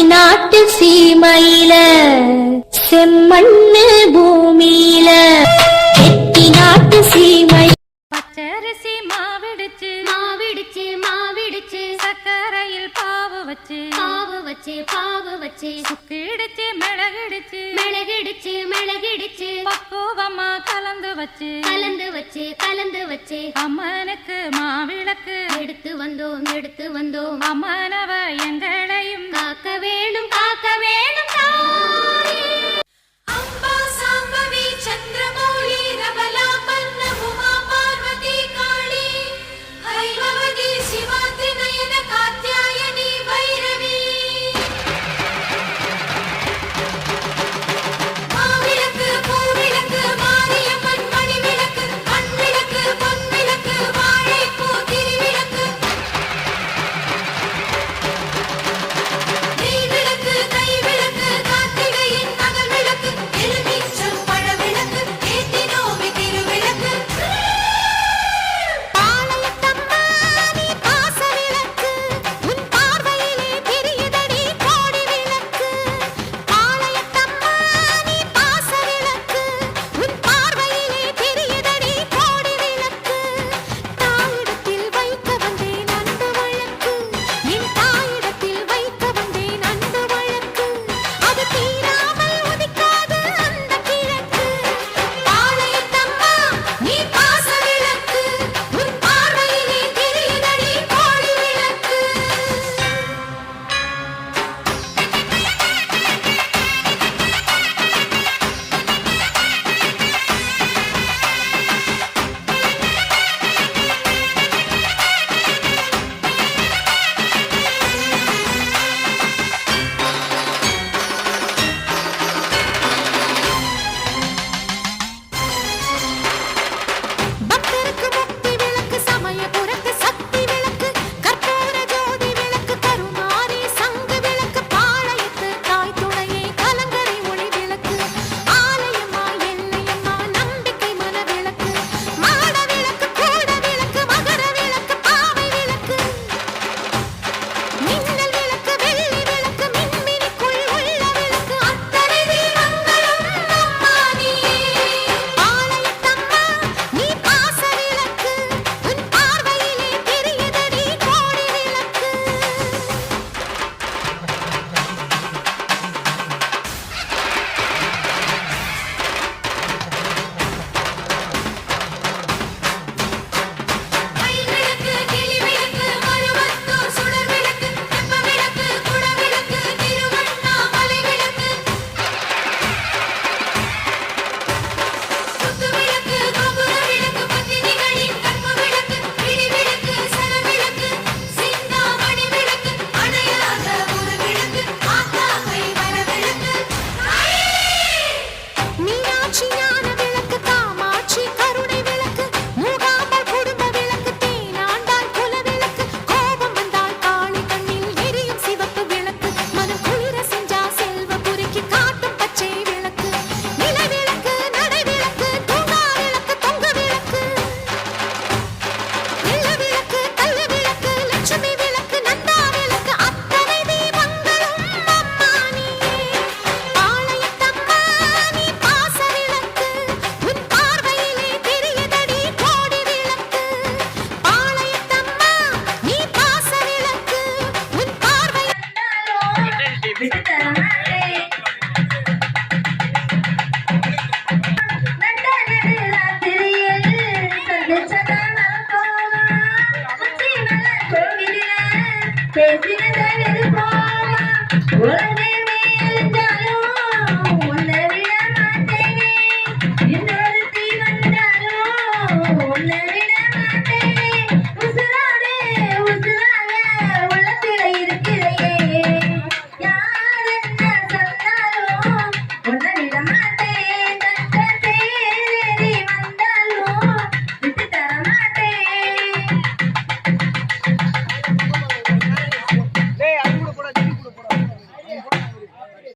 நாட்டு சீமையில செம்மண்ணு பூமியில எட்டி நாட்டு சீமை பச்சரிசி மாவிடுச்சு மாவிடுச்சு மாவிடுச்சு சக்கரையில் பாவு வச்சு பாவு வச்சு பாவு வச்சு சுக்கிடுச்சு மிளகிடுச்சு மிளகிடுச்சு மிளகிடுச்சு பக்குவமா கலந்து வச்சு கலந்து வச்சு கலந்து வச்சு அம்மனுக்கு மாவிளக்கு எடுத்து வந்தோம் அம்மனவ எங்களையும் காக்க வேணும் காக்க வேணும் அம்பா சாம்பவி சந்திரமௌலி ரபலா பன்ன உமா பார்வதி காளி ஹைமவதி சிவாதி நயன காத்யாயனி பைரவி மாவிளக்கு பூவிளக்கு மாரியம்மன் மணிவிளக்கு மண்விளக்கு பொன்விளக்கு வாழைப்பூ திருவிளக்கு நெய்விளக்கு கைவிளக்கு கார்த்திகையின் நகல் விளக்கு எலுமிச்சம் பழவிளக்கு ஏத்தினோமே திருவிளக்கு பாளையத்தம்மா நீ பாச விளக்கு உன் பார்வையிலே தெரியுதடி கோடி விளக்கு பாளையத்தம்மா நீ பாச விளக்கு உன் பார்வையிலே தெரியுதடி கோடி விளக்கு தாயிடத்தில் வைக்க வந்தேன் அன்பு வழக்கு என் தாயிடத்தில் வைக்க வந்தேன் அன்பு வழக்கு அது தீராமல் உதிக்காது அந்த கிழக்கு பாளையத்தம்மா நீ பாச விளக்கு உன் பார்வையிலே தெரியுதடி கோடி விளக்கு பக்தருக்கு முக்தி விளக்கு சமயபுரத்து சக்தி விளக்கு கற்பூர ஜோதி விளக்கு கருமாரி சங்கு விளக்கு பாளையத்து தாய் துணையே கலங்கரை ஒளி விளக்கு ஆலயம்மா எல்லையம்மா நம்பிக்கை மன விளக்கு மாட விளக்கு கூட விளக்கு மகர விளக்கு பாவை விளக்கு மின்னல் விளக்கு வெள்ளி விளக்கு மின்மினிக்குள் உள்ள விளக்கு அத்தனை தீபங்களும் அம்மா நீயே பாளையத்தம்மா நீ பாச விளக்கு உன் பார்வையிலே தெரியுதடி கோடி விளக்கு கைவிளக்கு கிளிவிளக்கு மருவத்தூர் சுடர் விளக்கு தெப்ப விளக்கு குட விளக்கு திருவண்ணாமலை விளக்கு குத்து விளக்கு கோபுர விளக்கு பத்தினிகளின் கற்ப விளக்கு பிடி விளக்கு சர விளக்கு சிந்தாமணி விளக்கு அணையாத ஒரு விளக்கு ஆத்தாமை வர விளக்கு மீனாட்சி ஞான விளக்கு காமாட்சி கருணை விளக்கு மூகாம்பல் குடும்ப விளக்கு தேனாண்டாள் குல விளக்கு கோபம் வந்தால் காளி கண்ணில் எரியும் சிவப்பு விளக்கு மனம் குளிர செஞ்சா செல்வ புரிக்கு காட்டும் பச்சை விளக்கு நில விளக்கு நடை விளக்கு தூங்கா விளக்கு தொங்க விளக்கு வெள்ள விளக்கு கல்ல விளக்கு லட்சுமி விளக்கு நந்தா விளக்கு அத்தனை தீபங்களும் அம்மா நீயே பாளையத்தம்மா நீ பாச விளக்கு உன் பார்வையிலே தெரியுதடி கோடி விளக்கு பாளையத்தம்மா நீ பாச விளக்கு உன் பார்வை உன்னை